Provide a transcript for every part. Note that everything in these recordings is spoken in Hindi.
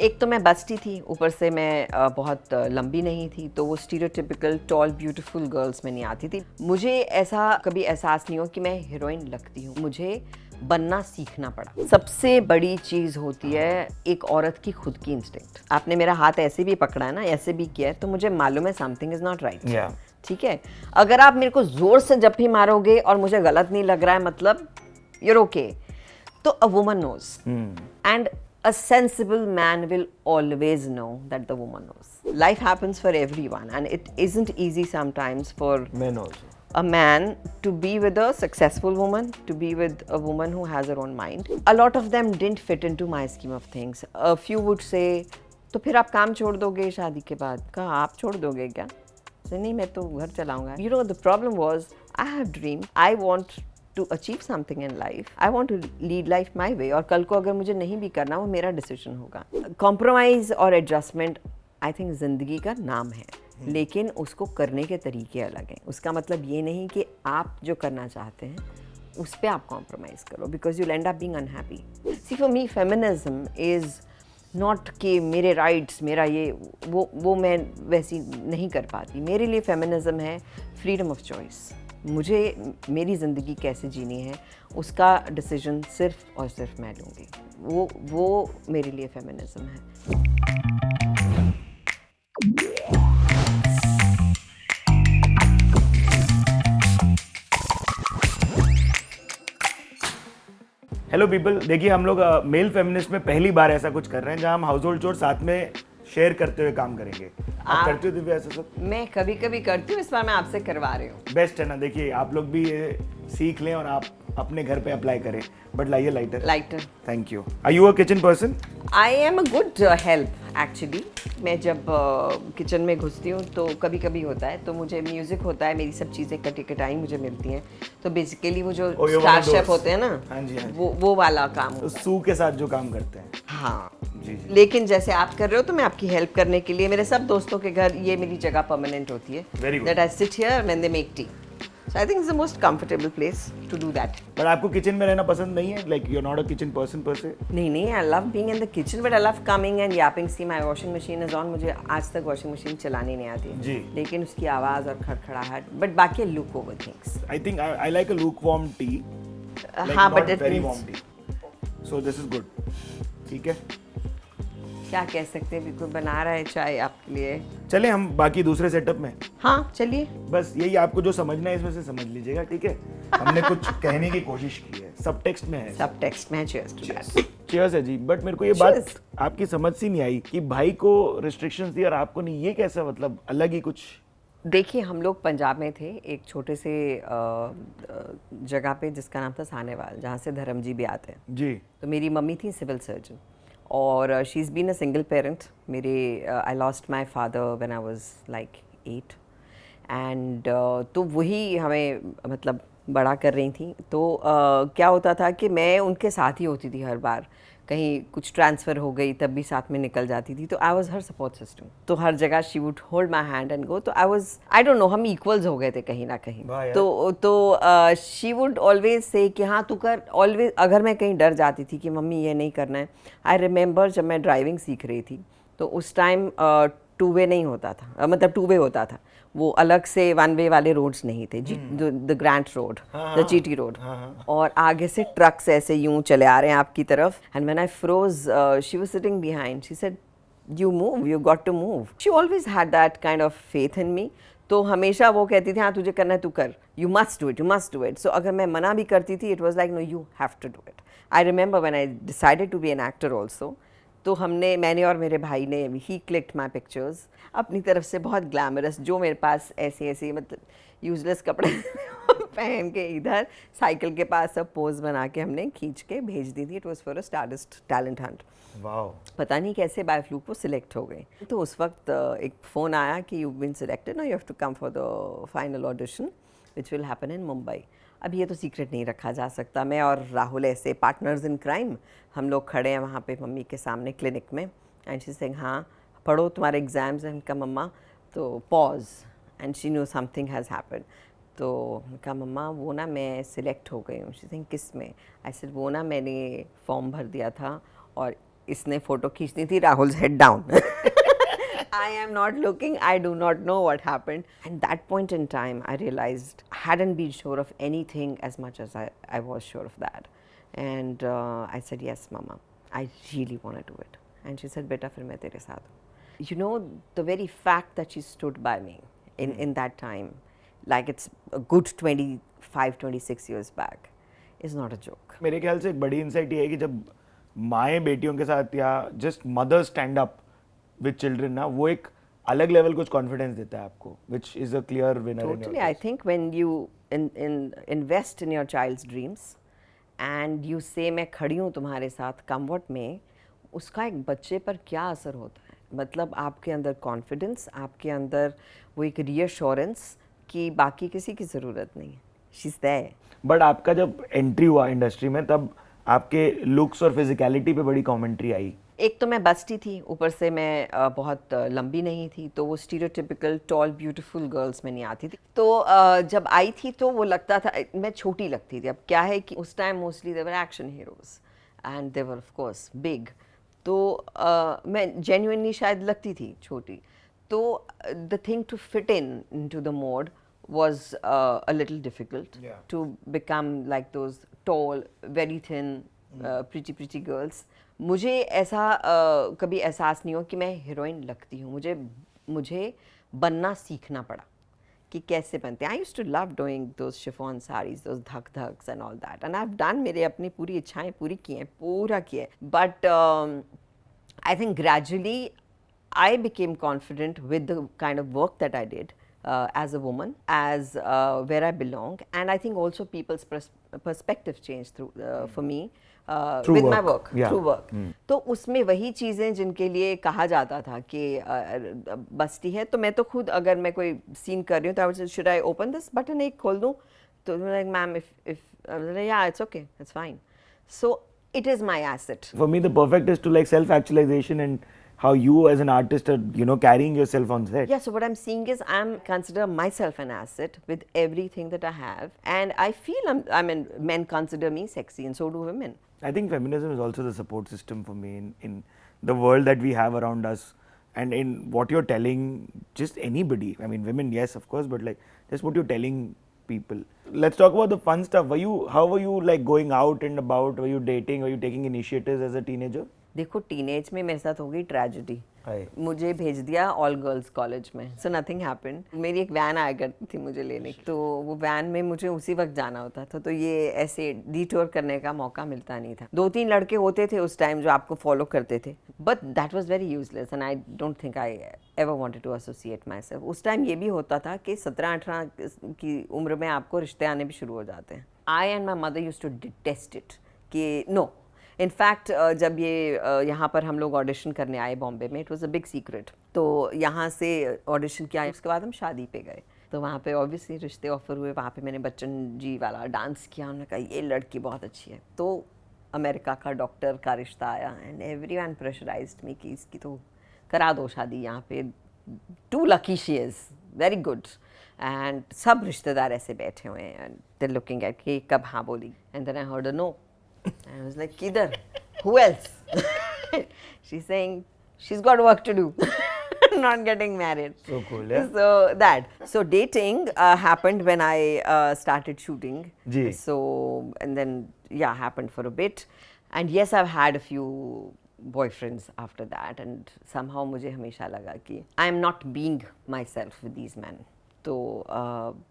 एक तो मैं बस्टी थी, ऊपर से मैं बहुत लंबी नहीं थी, तो वो स्टीरियोटिपिकल टॉल ब्यूटीफुल गर्ल्स में नहीं आती थी। मुझे ऐसा कभी एहसास नहीं हो कि मैं हीरोइन लगती हूँ, मुझे बनना सीखना पड़ा। सबसे बड़ी चीज़ होती है एक औरत की खुद की इंस्टिंक्ट। आपने मेरा हाथ ऐसे भी पकड़ा है ना, ऐसे भी किया है, तो मुझे मालूम है समथिंग इज़ नॉट राइट। ठीक है, अगर आप मेरे को ज़ोर से जब भी मारोगे और मुझे गलत नहीं लग रहा है, मतलब you're okay. So a woman knows. And a sensible man will always know that the woman knows. Life happens for everyone, and it isn't easy sometimes for men also. A man to be with a successful woman, to be with a woman who has her own mind. A lot of them didn't fit into my scheme of things. A few would say, तो फिर आप काम छोड़ दोगे शादी के बाद? कहा आप छोड़ दोगे क्या? नहीं, मैं तो घर चलाऊंगा. You know, the problem was, I have dream. I want to achieve something in life. I want to lead life my way. और कल को अगर मुझे नहीं भी करना, वो मेरा डिसीजन होगा. Compromise और adjustment, I think ज़िंदगी का नाम है, लेकिन उसको करने के तरीके अलग हैं. उसका मतलब ये नहीं कि आप जो करना चाहते हैं उस पे आप कॉम्प्रोमाइज़ करो, because you'll end up being unhappy. See, for me, feminism is not कि मेरे राइट्स, मेरा ये वो मैं वैसी नहीं कर पाती. मेरे लिए फेमिनिज्म है फ्रीडम ऑफ चॉइस. मुझे मेरी ज़िंदगी कैसे जीनी है उसका डिसीजन सिर्फ और सिर्फ मैं लूँगी. वो मेरे लिए फेमिनिज्म है. हेलो पीपल, देखिए हम लोग मेल फेमिनिस्ट में पहली बार ऐसा कुछ कर रहे हैं जहां हम हाउस होल्ड चोर साथ में शेयर करते हुए काम करेंगे. आप करते हो दिव्या ऐसा सब? मैं कभी कभी करती हूँ, इस बार मैं आपसे करवा रही हूँ. बेस्ट है ना. देखिए आप लोग भी ये सीख लें और आप अपने घर पे अप्लाई करें. बट लाइए lighter. Thank you. Are you a kitchen person? I am a good help actually. मैं जब किचन में घुसती हूँ तो कभी कभी होता है, तो मुझे म्यूजिक होता है, मेरी सब चीज़ें कटी कटाई मुझे मिलती हैं, तो बेसिकली वो जो स्टार शेफ होते हैं ना, हाँ जी, वो वाला काम होता है. सू के साथ जो काम करते हैं. हाँ जी. लेकिन जैसे आप कर रहे हो तो मैं आपकी हेल्प करने के लिए, मेरे सब दोस्तों के घर ये मेरी जगह परमानेंट होती है. That I sit here when they make tea. So I think it's the most comfortable place to do that. But आपको किचन में रहना पसंद नहीं है? Like you're not a kitchen person per se? नहीं, I love being in the kitchen, but I love coming and yapping. See, my washing machine is on. मुझे आज तक washing machine चलानी नहीं आती जी. लेकिन उसकी आवाज़ और खड़खड़ाहट, but बाकी look over things. I think I like a lukewarm tea. Like हाँ, not but it very means... warm tea. So this is good. ठीक है. क्या कह सकते हैं, बिल्कुल बना रहा है चाय आपके लिए. चले हम बाकी दूसरे सेटअप में. हाँ चलिए. बस यही, आपको जो समझना है इसमें से समझ लीजिएगा, ठीक है. हमने कुछ कहने की कोशिश की है, सब टेक्स्ट में है. सब टेक्स्ट में. Cheers to that. चीयर्स है जी. बट मेरे को ये बात आपकी समझ सी नहीं आई कि भाई को रिस्ट्रिक्शंस दी और आपको नहीं. ये कैसा, मतलब अलग ही कुछ. देखिए, हम लोग पंजाब में थे, एक छोटे से जगह पे जिसका नाम था सानेवाल, जहाँ से धर्म जी भी आते हैं जी. तो मेरी मम्मी थी सिविल सर्जन और she is been a single parent. मेरे I lost my father when I was like 8 and तो वही हमें मतलब बड़ा कर रही थी. तो क्या होता था कि मैं उनके साथ ही होती थी हर बार. कहीं कुछ ट्रांसफ़र हो गई तब भी साथ में निकल जाती थी. तो I was her support system. तो हर जगह she would hold my hand and go. तो आई डोंट नो, हम इक्वल्स हो गए थे कहीं ना कहीं. तो शी वुड ऑलवेज से कि हाँ तू कर. ऑलवेज अगर मैं कहीं डर जाती थी कि मम्मी ये नहीं करना है. आई रिमेंबर जब मैं ड्राइविंग सीख रही थी तो उस टाइम 2 वे नहीं होता था, मतलब 2 वे होता था. वो अलग से 1 वे वाले रोड्स नहीं थे. The grand road, the GT road, और आगे से ट्रक्स ऐसे यूं चले आ रहे हैं आपकी तरफ. And when I froze, she was sitting behind. She said you move, you got to move. She always had that kind of faith in me. तो हमेशा वो कहती थी हाँ तुझे करना है तू कर, you must do it, you must do it. So अगर मैं मना भी करती थी, it was like no, you have to do it. I remember when I decided to be an actor also, तो मैंने और मेरे भाई ने, ही क्लिक्ड माई पिक्चर्स अपनी तरफ से बहुत ग्लैमरस, जो मेरे पास ऐसे मतलब यूजलेस कपड़े पहन के इधर साइकिल के पास सब पोज बना के हमने खींच के भेज दी थी. It was for a stardust talent Hunt. Wow. पता नहीं कैसे बाय फ्लूक वो सिलेक्ट हो गई. तो उस वक्त एक फ़ोन आया कि you been selected, now you have to come for the final audition which will happen in Mumbai. अब ये तो सीक्रेट नहीं रखा जा सकता. मैं और राहुल ऐसे पार्टनर्स इन क्राइम, हम लोग खड़े हैं वहाँ पे मम्मी के सामने क्लिनिक में. एंड शी सेइंग हाँ पढ़ो तुम्हारे एग्ज़ाम्स हैं. कहा मम्मा, तो pause. And she knew something has happened. तो कहा मम्मा वो ना मैं सिलेक्ट हो गई हूँ. शी सेइंग किस में? आई सेड वो ना मैंने फॉर्म भर दिया था और इसने फोटो खींचनी थी, राहुल's head down. I am not looking, I do not know what happened. And that point in time, I realized I hadn't been sure of anything as much as I was sure of that. And I said, yes, Mama, I really want to do it. And she said, Beta, fir main tere saath hu. You know, the very fact that she stood by me in that time, like it's a good 25, 26 years back, is not a joke. मेरे ख्याल से एक बड़ी इंसाइट ये है कि जब माएँ बेटियों के साथ या just mother stand up with children ना, वो एक अलग लेवल कुछ कॉन्फिडेंस देता है आपको, which is a clear winner in your Totally. I case. think when you invest in your child's dreams and you say मैं खड़ी हूँ तुम्हारे साथ come what may, उसका एक बच्चे पर क्या असर होता है, मतलब आपके अंदर कॉन्फिडेंस, आपके अंदर वो एक रीअश्योरेंस कि बाकी किसी की ज़रूरत नहीं है, she's there. बट आपका जब एंट्री हुआ इंडस्ट्री में तब आपके लुक्स और फिजिकलिटी पे बड़ी कमेंट्री आई. एक तो मैं बस्ती थी, ऊपर से मैं बहुत लंबी नहीं थी, तो वो स्टीरियोटिपिकल टॉल ब्यूटीफुल गर्ल्स में नहीं आती थी. तो जब आई थी तो वो लगता था मैं छोटी लगती थी. अब क्या है कि उस time mostly they were action heroes and they were of course big, तो मैं जेन्युइनली शायद लगती थी छोटी. तो the thing to fit into the mould was a little difficult. Yeah. To become like those tall, very thin, pretty girls. मुझे ऐसा कभी एहसास नहीं हो कि मैं हीरोइन लगती हूँ. मुझे बनना सीखना पड़ा कि कैसे बनते हैं. I used to love doing those chiffon sarees, those धक-धक्स and all that. And I've done, मेरे अपनी पूरी इच्छाएं पूरी की हैं, पूरा किया है. But I think gradually I became confident with the kind of work that I did. As a woman, as where I belong, and I think also people's perspective changed through for me with my work, yeah. through work. तो उसमें वही चीज़ें जिनके लिए कहा जाता था कि बस्ती है, तो मैं तो खुद अगर मैं कोई सीन कर रही हूँ तो I would say, should I open this button एक खोल दूँ, तो like ma'am if yeah it's okay, it's fine. So it is my asset. For me the perfect is to like self actualization and how you as an artist are, you know, carrying yourself on set. Yeah, so what I'm seeing is I'm consider myself an asset with everything that I have, and I feel I mean men consider me sexy and so do women. I think feminism is also the support system for me in the world that we have around us, and in what you're telling just anybody. I mean women, yes, of course, but like just what you're telling people. Let's talk about the fun stuff. How were you like going out and about? Were you dating? Were you taking initiatives as a teenager? देखो टीनेज में मेरे साथ हो गई ट्रेजेडी. मुझे भेज दिया ऑल गर्ल्स कॉलेज में, सो नथिंग हैपेंड. मेरी एक वैन आया करती थी मुझे लेने की, तो वो वैन में मुझे उसी वक्त जाना होता था, तो ये ऐसे डिटूर करने का मौका मिलता नहीं था. 2-3 लड़के होते थे उस टाइम जो आपको फॉलो करते थे, but that was very useless and I don't think I ever wanted to associate myself. उस टाइम ये भी होता था कि 17-18 की उम्र में आपको रिश्ते आने भी शुरू हो जाते हैं. I and my mother used to detest it कि नो. इनफैक्ट जब ये यहाँ पर हम लोग ऑडिशन करने आए बॉम्बे में, it was a big secret. तो यहाँ से ऑडिशन किया, उसके बाद हम शादी पे गए, तो वहाँ पे ऑब्वियसली रिश्ते ऑफर हुए. वहाँ पे मैंने बच्चन जी वाला डांस किया, उन्होंने कहा ये लड़की बहुत अच्छी है. तो अमेरिका का डॉक्टर का रिश्ता आया एंड एवरीवन प्रेशराइज्ड मी कि इसकी तो करा दो शादी यहाँ पे. Too lucky she is very good. And सब रिश्तेदार ऐसे बैठे हुए हैं एंड दे लुकिंग एट कि कब हाँ बोली. And then I heard a no. I was like, Kidhar? Who else? She's saying she's got work to do, not getting married. So cool, yeah. So dating happened when I started shooting. Ji. So and then yeah, happened for a bit, and yes, I've had a few boyfriends after that, and somehow मुझे हमेशा लगा कि I am not being myself with these men. तो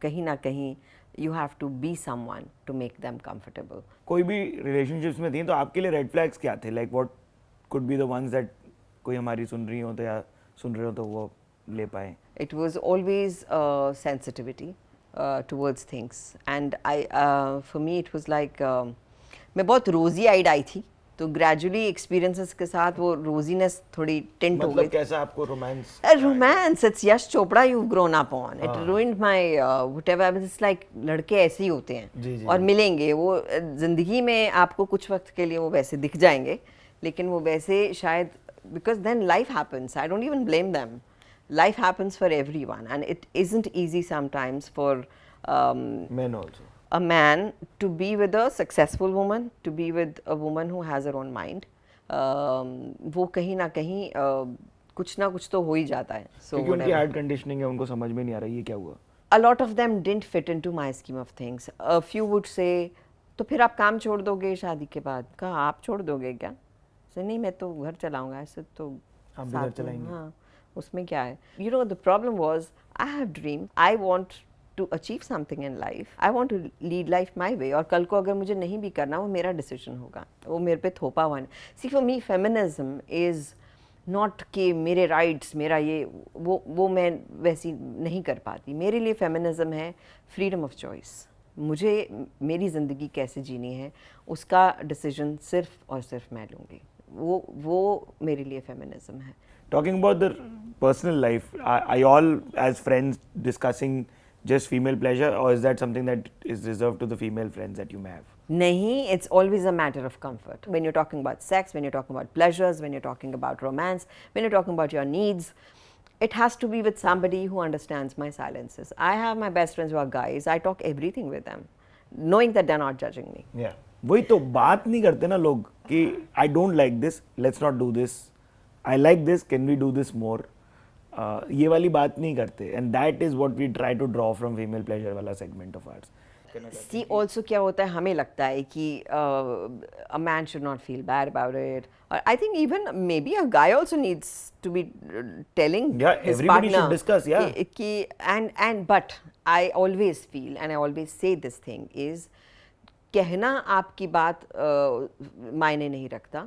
कहीं ना कहीं you have to be someone to make them comfortable. कोई भी relationships में थी तो आपके लिए red flags क्या थे? Like what could be the ones that कोई हमारी सुन रही हो तो या सुन रहे हो तो वो ले पाए? It was always sensitivity towards things, and for me it was like मैं बहुत rosy eyed आई थी, तो ग्रेजुअली एक्सपीरियंसेस के साथ वो रोजीनेस थोड़ी टिंट हो गई. मतलब कैसा आपको romance? Romance, it's Yash Chopra you grown up on. It ruined my whatever. It's like लड़के ऐसे ही होते हैं. जी. और मिलेंगे वो जिंदगी में आपको कुछ वक्त के लिए वो वैसे दिख जाएंगे, लेकिन वो वैसे शायद because then life happens. I don't even blame them. Life happens for everyone and it isn't easy sometimes for men also. A man to be with a successful woman, to be with a woman who has her own mind, वो कहीं ना कहीं कुछ ना कुछ तो हो ही जाता है. So क्योंकि उनकी whatever. हार्ट कंडीशनिंग है, उनको समझ में नहीं आ रहा ये क्या हुआ. A lot of them didn't fit into my scheme of things. A few would say, तो फिर आप काम छोड़ दोगे शादी के बाद? कहा आप छोड़ दोगे क्या? सर नहीं, मैं तो घर चलाऊंगा. ऐसे तो आप भी साथ घर में, चलाएंगे. हाँ, उसमें क्या है? You know, the problem was I have dream. I want to achieve something in life. I want to lead life my way. और कल को अगर मुझे नहीं भी करना, वो मेरा decision होगा. वो मेरे पे थोपा हुआ नहीं. See, for me, feminism is not कि मेरे राइट्स, मेरा ये वो मैं वैसी नहीं कर पाती. मेरे लिए फेमिनिज्म है फ्रीडम ऑफ चॉइस. मुझे मेरी ज़िंदगी कैसे जीनी है उसका डिसीजन सिर्फ और सिर्फ मैं लूँगी. वो मेरे लिए फेमिनिज्म है. Talking about the personal life, are you all as friends discussing just female pleasure, or is that something that is reserved to the female friends that you may have? Nahi, it's always a matter of comfort. When you're talking about sex, when you're talking about pleasures, when you're talking about romance, when you're talking about your needs, it has to be with somebody who understands my silences. I have my best friends who are guys. I talk everything with them, knowing that they're not judging me. Yeah. वही तो बात नहीं करते ना लोग कि I don't like this, let's not do this. I like this, can we do this more? ये वाली बात नहीं करते. And that is what we try to draw from female pleasure वाला segment of ours. See, also क्या होता है, हमें लगता है कि a man should not feel bad about it. Or I think even maybe a guy also needs to be telling Yeah, his everybody partner should discuss, yeah. And but I always feel and I always say this thing is कहना आपकी बात मायने नहीं रखता,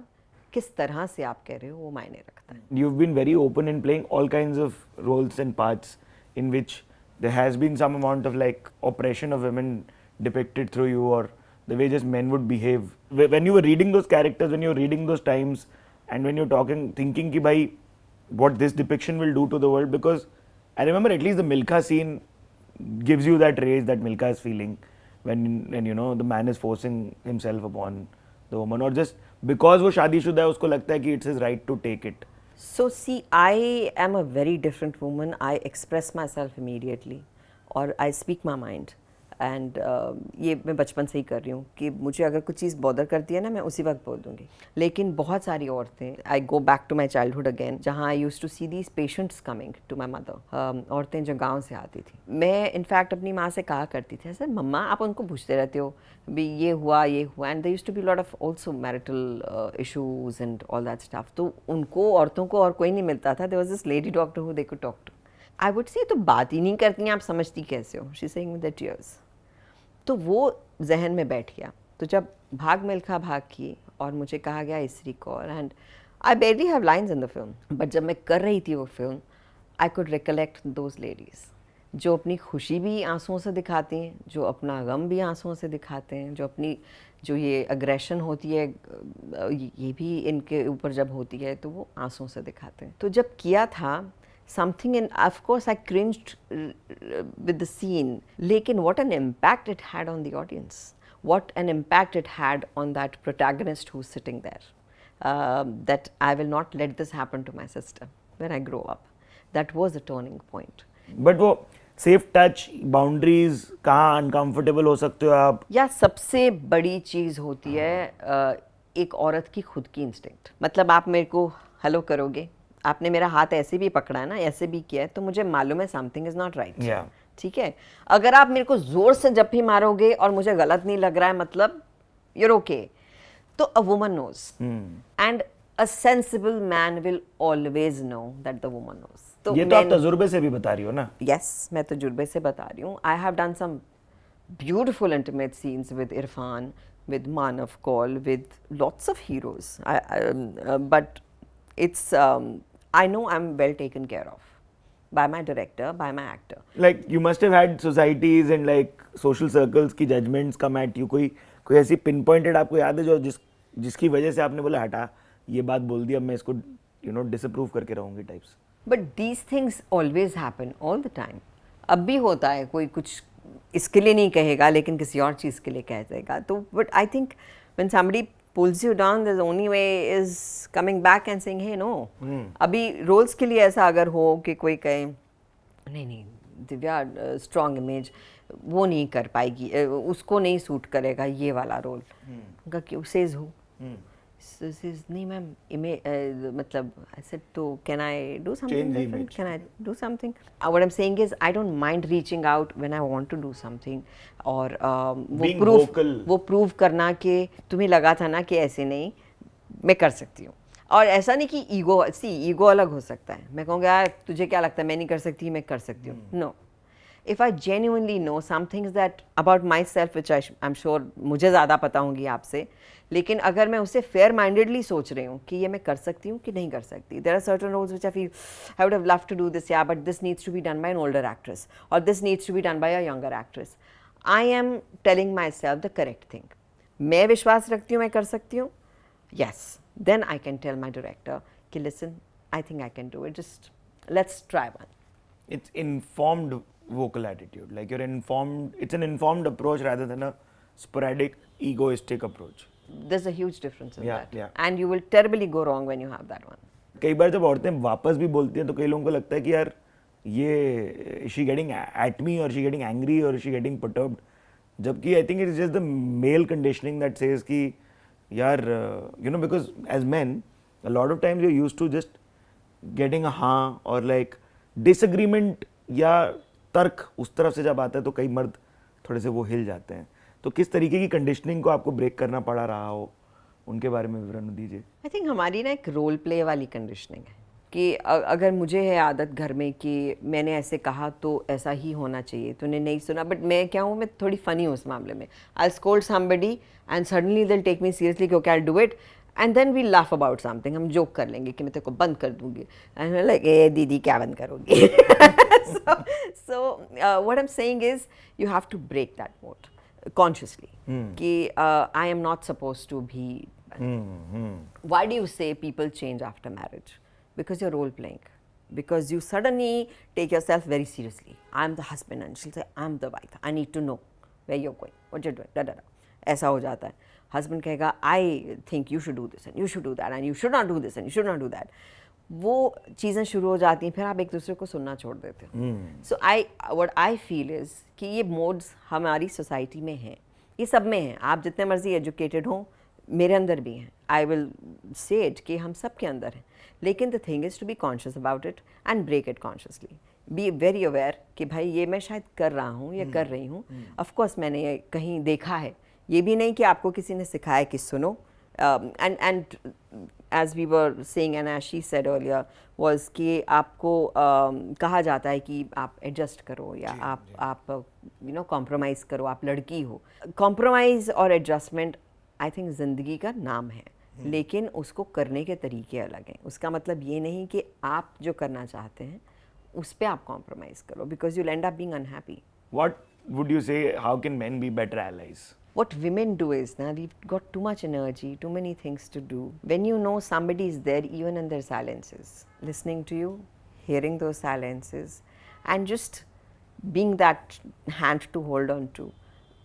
किस तरह से आप कह रहे हो वो मायने रखता है. You've been very open in playing all kinds of roles and parts in which there has been some amount of like oppression of women depicted through you, or the way just men would behave. When you were reading those characters, when you were reading those times, and when you're talking, thinking ki bhai, what this depiction will do to the world, because I remember at least the Milka scene gives you that rage that Milka is feeling when you know the man is forcing himself upon the woman, or just because वो शादीशुदा है उसको लगता है कि it's his right to take it. So see, I am a very different woman. I express myself immediately और I speak my mind. And ये मैं बचपन से ही कर रही हूँ कि मुझे अगर कुछ चीज़ बॉदर करती है ना, मैं उसी वक्त बोल दूँगी. लेकिन बहुत सारी औरतें, I go back to my childhood again, जहाँ I use to see these patients coming to my mother. औरतें जो गांव से आती थी, मैं इनफैक्ट अपनी माँ से कहा करती थी, सर मम्मा आप उनको पूछते रहते हो भी ये हुआ ये हुआ. And there used to be lot of also marital issues and all that stuff. तो उनको, औरतों को और कोई नहीं मिलता था. There was this lady doctor who they could talk to. I would say तो बात ही नहीं करती हैं, आप समझती कैसे हो? She saying with the tears. तो वो जहन में बैठ गया. तो जब भाग मिल्खा भाग की और मुझे कहा गया स्त्री Kaur, and I barely have lines in the film, but जब मैं कर रही थी वो film, I could recollect those ladies जो अपनी खुशी भी आंसुओं से दिखाती हैं, जो अपना गम भी आंसुओं से दिखाते हैं, जो अपनी जो ये अग्रेशन होती है ये भी इनके ऊपर जब होती है तो वो आंसुओं से दिखाते हैं. तो जब किया था something, and of course I cringed with the scene, lekin what an impact it had on the audience, what an impact it had on that protagonist who's sitting there, that I will not let this happen to my sister when I grow up. That was a turning point. But वो safe touch, boundaries, कहाँ uncomfortable हो सकते हो आप? या सबसे बड़ी चीज़ होती है एक औरत की खुद की इंस्टिंक्ट. मतलब आप मेरे को हेलो करोगे, आपने मेरा हाथ ऐसे भी पकड़ा है ना, ऐसे भी किया है, तो मुझे मालूम है समथिंग इज नॉट राइट. ठीक है. अगर आप मेरे को जोर से जब भी मारोगे और मुझे गलत नहीं लग रहा है, मतलब you're okay. तो a woman knows, and a sensible man will always know that the woman knows. तो ये तो आप तजुर्बे से भी बता रही हो ना? Yes, मैं तजुर्बे से बता रही हूँ. I have done some beautiful intimate scenes with Irfan, with Manav Kaul, with lots of heroes. But it's I know I'm well taken care of by my director, by my actor. Like you must have had societies and like social circles की judgments come at you. कोई ऐसी pinpointed आपको याद है जो जिसकी वजह से आपने बोला हटा ये बात बोल दी, अब मैं इसको disapprove करके रहूँगी types. But these things always happen all the time. अब भी होता है, कोई कुछ इसके लिए नहीं कहेगा लेकिन किसी और चीज़ के लिए कह देगा. तो but I think when somebody pulls you down, the only way is coming back and saying, hey, no. अभी रोल्स के लिए ऐसा अगर हो कि कोई कहे नहीं दिव्या स्ट्रॉन्ग इमेज वो नहीं कर पाएगी, उसको नहीं सूट करेगा ये वाला रोल, क्यों सेज हो So says, नहीं मैम मतलब I said तो can I do something Change the different? image. Can I do something? What I'm saying is I don't mind reaching out when I want to do something और Being vocal. वो प्रूव करना कि तुम्हें लगा था ना कि ऐसे नहीं मैं कर सकती हूँ और ऐसा नहीं कि ईगो अलग हो सकता है मैं कहूँगा यार तुझे क्या लगता है मैं नहीं कर सकती मैं कर सकती हूँ no if I genuinely know some things that about myself which I'm sure मुझे ज़्यादा पता होंगी आपसे लेकिन अगर मैं उसे fair mindedly सोच रही हूँ कि ये मैं कर सकती हूँ कि नहीं कर सकती there are certain roles which I feel I would have loved to do this yeah but this needs to be done by an older actress or this needs to be done by a younger actress I am telling myself the correct thing मैं विश्वास रखती हूँ मैं कर सकती हूँ yes then I can tell my director कि listen I think I can do it just let's try one It's informed vocal attitude. Like you're informed. It's an informed approach rather than a sporadic, egoistic approach. There's a huge difference in Yeah, that. yeah. And you will terribly go wrong when you have that one. कई बार जब औरतें वापस भी बोलती हैं तो कई लोगों को लगता है कि यार ये शी गेटिंग एट मी और शी गेटिंग एंग्री और शी गेटिंग परटर्ब्ड जबकि I think it is just the male conditioning that says कि यार you know because as man a lot of times you used to just getting a हाँ और लाइक डिसएग्रीमेंट या तर्क उस तरफ से जब आता है तो कई मर्द थोड़े से वो हिल जाते हैं तो किस तरीके की कंडीशनिंग को आपको ब्रेक करना पड़ा रहा हो उनके बारे में विवरण दीजिए आई थिंक हमारी ना एक रोल प्ले वाली कंडीशनिंग है कि अगर मुझे है आदत घर में कि मैंने ऐसे कहा तो ऐसा ही होना चाहिए तूने नहीं सुना बट मैं क्या हूँ मैं थोड़ी फ़नी हूँ उस मामले में I scold somebody and suddenly they'll take me seriously कि okay I do it and then we laugh about something हम जोक कर लेंगे कि मैं तेरे को बंद कर दूंगी एंड लाइक ए दीदी क्या बंद करोगी so what I'm saying is you have to break that mode consciously कि I am not supposed to be why do you say people change after marriage because you're role playing because you suddenly take yourself very seriously I'm the husband and she'll say I'm the wife I need to know where you're going what you're doing da da da ऐसा हो जाता है हस्बैंड कहेगा I think you should do this and you should do that and you should not do this and you should not do that वो चीज़ें शुरू हो जाती हैं फिर आप एक दूसरे को सुनना छोड़ देते हो so what I feel is कि ये मोड्स हमारी सोसाइटी में हैं ये सब में हैं आप जितने मर्जी एजुकेटेड हों मेरे अंदर भी हैं आई विल से इट कि हम सब के अंदर हैं लेकिन the thing is to be conscious about it and break it consciously be very aware कि भाई ये मैं शायद कर रहा हूँ या कर रही हूँ ऑफकोर्स मैंने ये कहीं देखा है ये भी नहीं कि आपको किसी ने सिखाया कि सुनो and as we were saying and as she said earlier was कि आपको कहा जाता है कि आप एडजस्ट करो या आप यू नो कॉम्प्रोमाइज़ करो आप लड़की हो कॉम्प्रोमाइज़ और एडजस्टमेंट आई थिंक ज़िंदगी का नाम है लेकिन उसको करने के तरीके अलग हैं उसका मतलब ये नहीं कि आप जो करना चाहते हैं उस पर आप कॉम्प्रोमाइज़ करो because you and up being unhappy What would you say, how can men be better allies? What women do is now we've got too much energy, too many things to do. When you know somebody is there, even in their silences, listening to you, hearing those silences, and just being that hand to hold on to,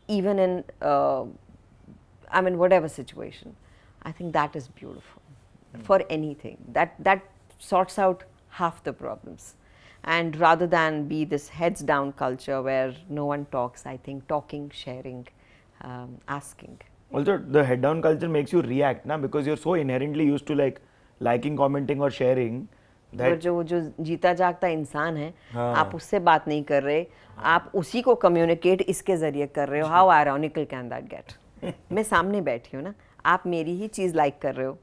even in, I mean, whatever situation, I think that is beautiful for anything. That sorts out half the problems. And rather than be this heads down culture where no one talks, I think talking, sharing, asking. Also, the head down culture makes you react, na, because you're so inherently used to like liking, commenting or sharing और that जो जीता जागता इंसान है आप उससे बात नहीं कर रहे आप उसी को कम्युनिकेट इसके जरिए कर रहे हो how ironical can that get मैं सामने बैठी हूँ ना आप मेरी ही चीज़ लाइक कर रहे हो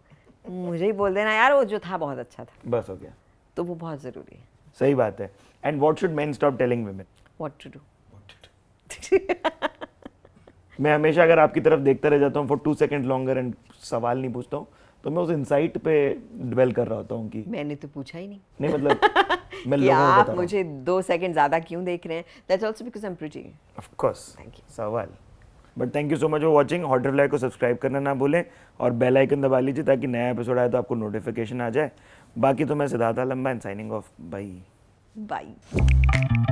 मुझे ही बोल देना यार वो जो था बहुत अच्छा था बस हो गया तो वो बहुत ज़रूरी है सही बात है and what should men stop telling women what to do मैं हमेशा अगर आपकी तरफ देखता रह जाता हूँ फॉर 2 सेकंड लॉन्गर एंड सवाल नहीं पूछता हूँ तो मैं उस इंसाइट पे डिवेल कर रहा होता हूँ कि मैंने तो पूछा ही नहीं मतलब मैं कि लोगों को आप बता रहा हूँ मुझे 2 सेकंड ज़्यादा क्यों देख रहे हैं that's also because I am pretty of course Thank you. सवाल but thank you so much for watching hot reply को सब्सक्राइब करना ना भूलें और बेल आइकन दबा लीजिए ताकि नया एपिसोड आए तो आपको नोटिफिकेशन आ जाए बाकी तो मैं Siddharth Lamba and signing off bye bye